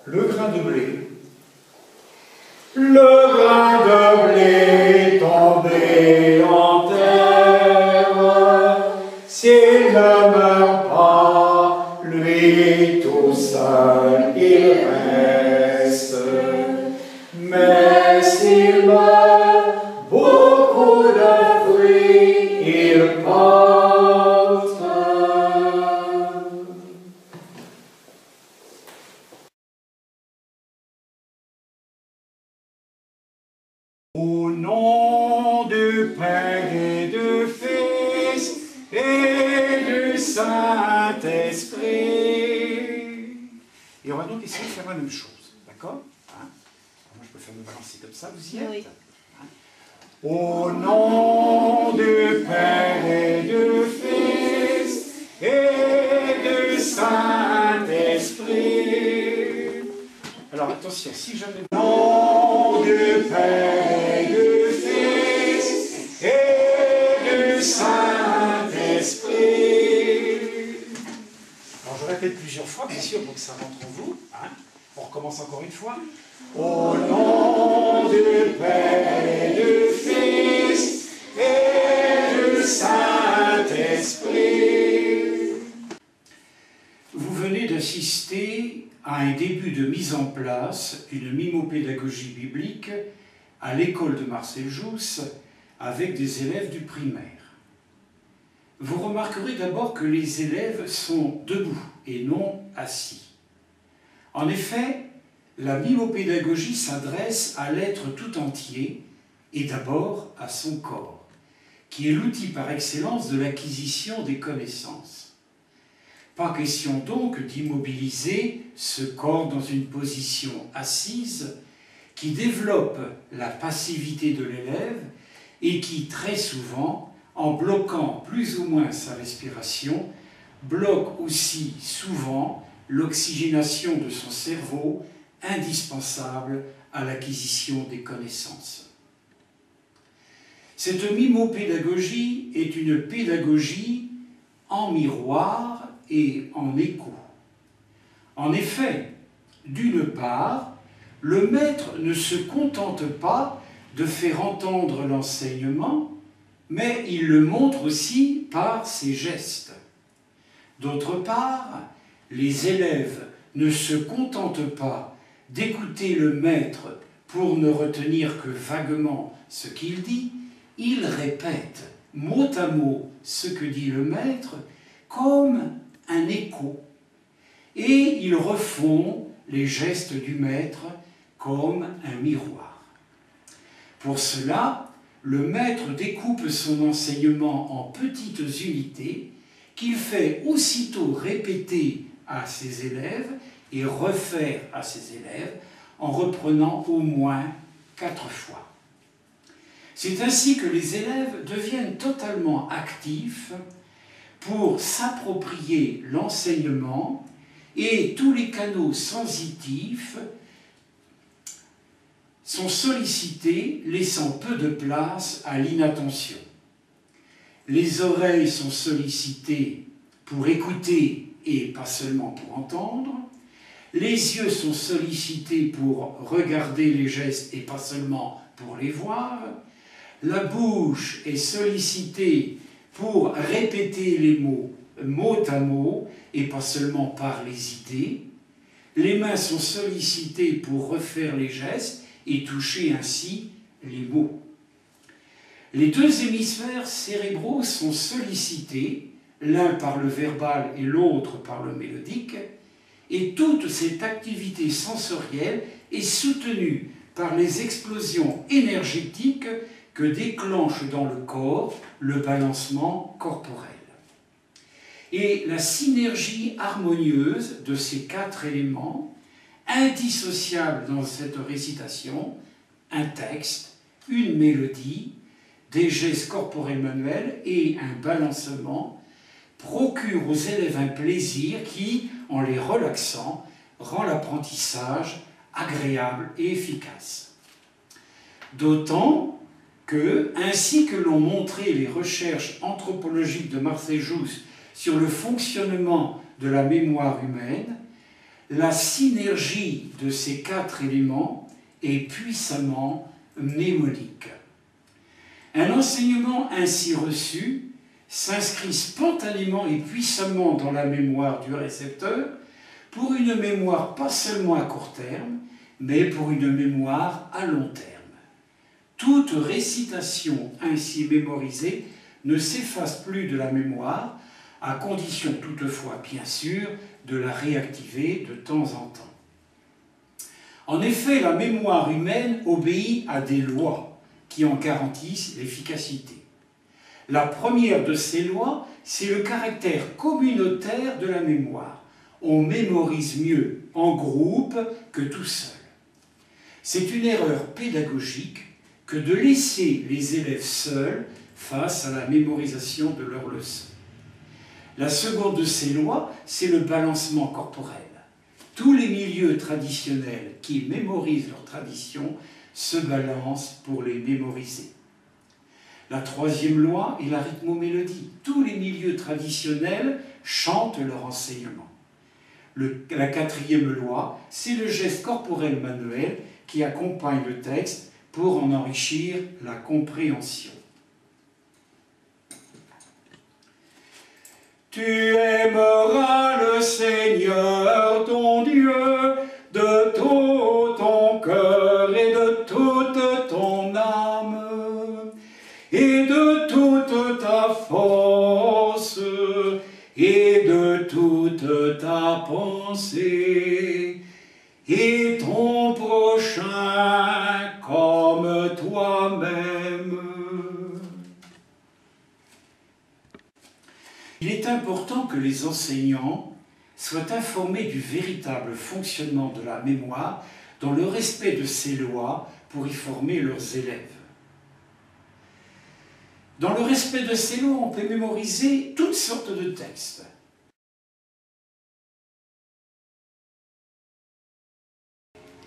Le grain de blé. Le grain de blé tombé en terre, s'il ne meurt pas, lui tout seul il reste. Mais s'il meurt, beaucoup de fruits il porte. Au nom du Père et du Fils et du Saint-Esprit. Et on va donc essayer de faire la même chose, d'accord, hein? Moi je peux faire me balancer comme ça, vous y êtes, oui. Hein? Au nom du Père et du Fils et du Saint-Esprit. Alors attention, si je mets au nom du Père et du Fils et du Saint-Esprit. Alors je répète plusieurs fois, bien sûr, pour que ça rentre en vous. Hein. On recommence encore une fois. Au nom du Père et du Fils et du Saint-Esprit. Vous venez d'assister à un début de mise en place d'une mimopédagogie biblique à l'école de Marcel Jousse avec des élèves du primaire. Vous remarquerez d'abord que les élèves sont debout et non assis. En effet, la mimopédagogie s'adresse à l'être tout entier et d'abord à son corps, qui est l'outil par excellence de l'acquisition des connaissances. Pas question donc d'immobiliser ce corps dans une position assise qui développe la passivité de l'élève et qui, très souvent, en bloquant plus ou moins sa respiration, bloque aussi souvent l'oxygénation de son cerveau, indispensable à l'acquisition des connaissances. Cette mimopédagogie est une pédagogie en miroir et en écho. En effet, d'une part, le maître ne se contente pas de faire entendre l'enseignement, mais il le montre aussi par ses gestes. D'autre part, les élèves ne se contentent pas d'écouter le maître pour ne retenir que vaguement ce qu'il dit, ils répètent mot à mot ce que dit le maître comme un écho. Et ils refont les gestes du maître comme un miroir. Pour cela, le maître découpe son enseignement en petites unités qu'il fait aussitôt répéter à ses élèves et refaire à ses élèves en reprenant au moins 4 fois. C'est ainsi que les élèves deviennent totalement actifs pour s'approprier l'enseignement et tous les canaux sensitifs sont sollicités, laissant peu de place à l'inattention. Les oreilles sont sollicitées pour écouter et pas seulement pour entendre. Les yeux sont sollicités pour regarder les gestes et pas seulement pour les voir. La bouche est sollicitée pour répéter les mots mot à mot et pas seulement par les idées. Les mains sont sollicitées pour refaire les gestes et toucher ainsi les mots. Les deux hémisphères cérébraux sont sollicités, l'un par le verbal et l'autre par le mélodique, et toute cette activité sensorielle est soutenue par les explosions énergétiques que déclenche dans le corps le balancement corporel. Et la synergie harmonieuse de ces 4 éléments, indissociables dans cette récitation, un texte, une mélodie, des gestes corporels manuels et un balancement, procure aux élèves un plaisir qui, en les relaxant, rend l'apprentissage agréable et efficace. D'autant que, ainsi que l'ont montré les recherches anthropologiques de Marcel Jousse sur le fonctionnement de la mémoire humaine, la synergie de ces quatre éléments est puissamment mnémonique. Un enseignement ainsi reçu s'inscrit spontanément et puissamment dans la mémoire du récepteur pour une mémoire pas seulement à court terme, mais pour une mémoire à long terme. Toute récitation ainsi mémorisée ne s'efface plus de la mémoire, à condition toutefois, bien sûr, de la réactiver de temps en temps. En effet, la mémoire humaine obéit à des lois qui en garantissent l'efficacité. La première de ces lois, c'est le caractère communautaire de la mémoire. On mémorise mieux en groupe que tout seul. C'est une erreur pédagogique que de laisser les élèves seuls face à la mémorisation de leurs leçons. La seconde de ces lois, c'est le balancement corporel. Tous les milieux traditionnels qui mémorisent leurs traditions se balancent pour les mémoriser. La troisième loi est la rythmomélodie. Tous les milieux traditionnels chantent leur enseignement. La quatrième loi, c'est le geste corporel manuel qui accompagne le texte pour en enrichir la compréhension. Tu aimeras le Seigneur ton Dieu de tout ton cœur et de toute ton âme et de toute ta force et de toute ta pensée et ton prochain comme toi-même. Il est important que les enseignants soient informés du véritable fonctionnement de la mémoire dans le respect de ces lois pour y former leurs élèves. Dans le respect de ces lois, on peut mémoriser toutes sortes de textes.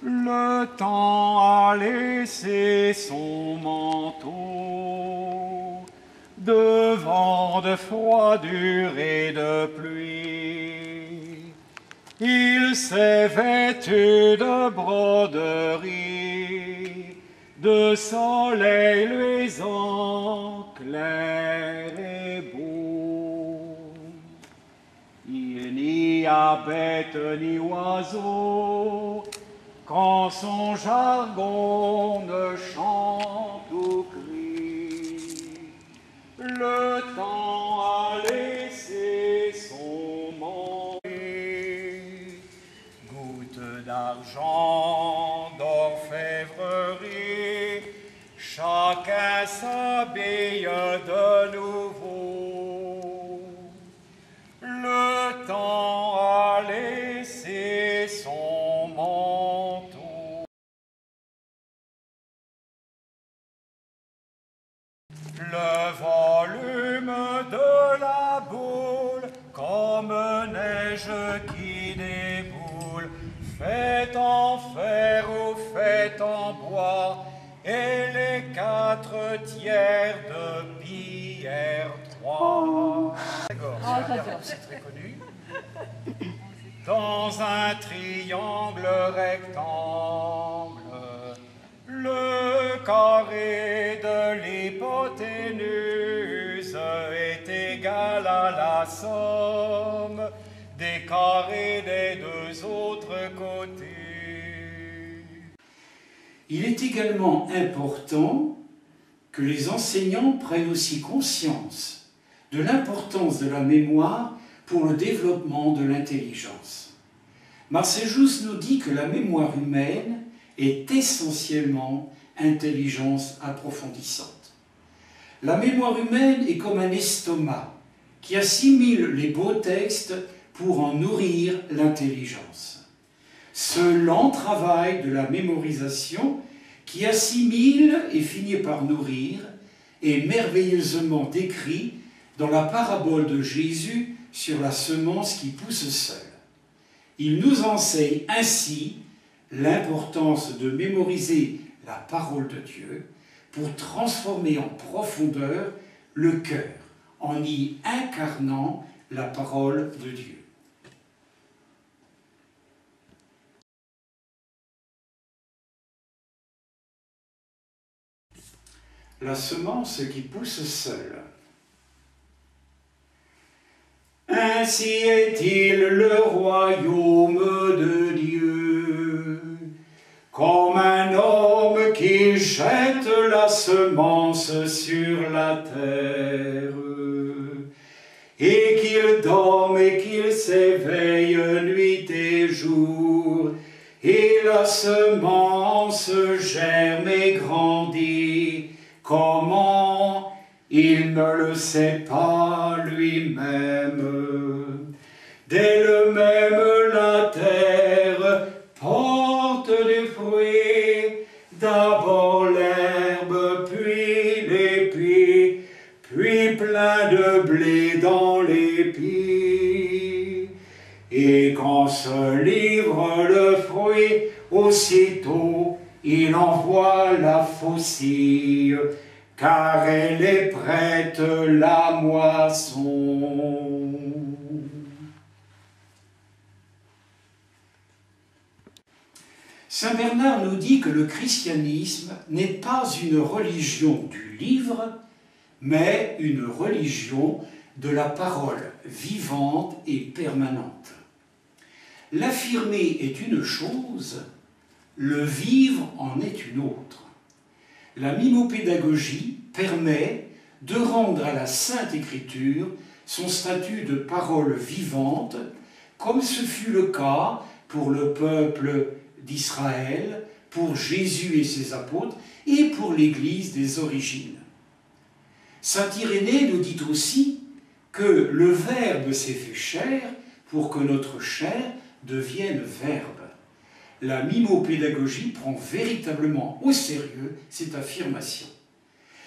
Le temps a laissé son manteau de vent, de froidure et de pluie. Il s'est vêtu de broderie, de soleil luisant, clair et beau. Il n'y a bête ni oiseau, quand son jargon ne chante ou crie. Le temps a laissé son manteau, goutte d'argent, d'orfèvrerie, chacun s'habille de nouveau. Le temps a laissé son manteau. Le volume de la boule, comme neige qui déboule, fait en fer ou fait en bois, et les 4/3 de Pierre 3. C'est très connu. Dans un triangle rectangle, le carré de l'hypoténuse est égal à la somme des carrés des deux autres côtés. Il est également important que les enseignants prennent aussi conscience de l'importance de la mémoire pour le développement de l'intelligence. Marcel Jousse nous dit que la mémoire humaine est essentiellement intelligence approfondissante. La mémoire humaine est comme un estomac qui assimile les beaux textes pour en nourrir l'intelligence. Ce lent travail de la mémorisation qui assimile et finit par nourrir est merveilleusement décrit dans la parabole de Jésus sur la semence qui pousse seule. Il nous enseigne ainsi l'importance de mémoriser la parole de Dieu pour transformer en profondeur le cœur en y incarnant la parole de Dieu. la semence qui pousse seule. Ainsi est-il le royaume de Dieu, comme un homme qui jette la semence sur la terre, et qu'il dorme et qu'il s'éveille nuit et jour, et la semence germe et grandit. Comment? Il ne le sait pas lui-même. Dès le même la terre porte des fruits, d'abord l'herbe, puis l'épi, puis plein de blé dans l'épi. Et quand se livre le fruit, aussitôt il envoie la faucille, car elle est prête la moisson. Saint Bernard nous dit que le christianisme n'est pas une religion du livre, mais une religion de la parole vivante et permanente. L'affirmer est une chose, le vivre en est une autre. La mimopédagogie permet de rendre à la Sainte Écriture son statut de parole vivante, comme ce fut le cas pour le peuple d'Israël, pour Jésus et ses apôtres, et pour l'Église des origines. Saint Irénée nous dit aussi que le Verbe s'est fait chair pour que notre chair devienne Verbe. La mimopédagogie prend véritablement au sérieux cette affirmation.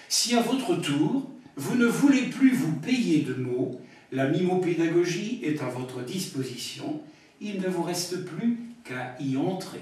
Si à votre tour, vous ne voulez plus vous payer de mots, la mimopédagogie est à votre disposition, il ne vous reste plus qu'à y entrer.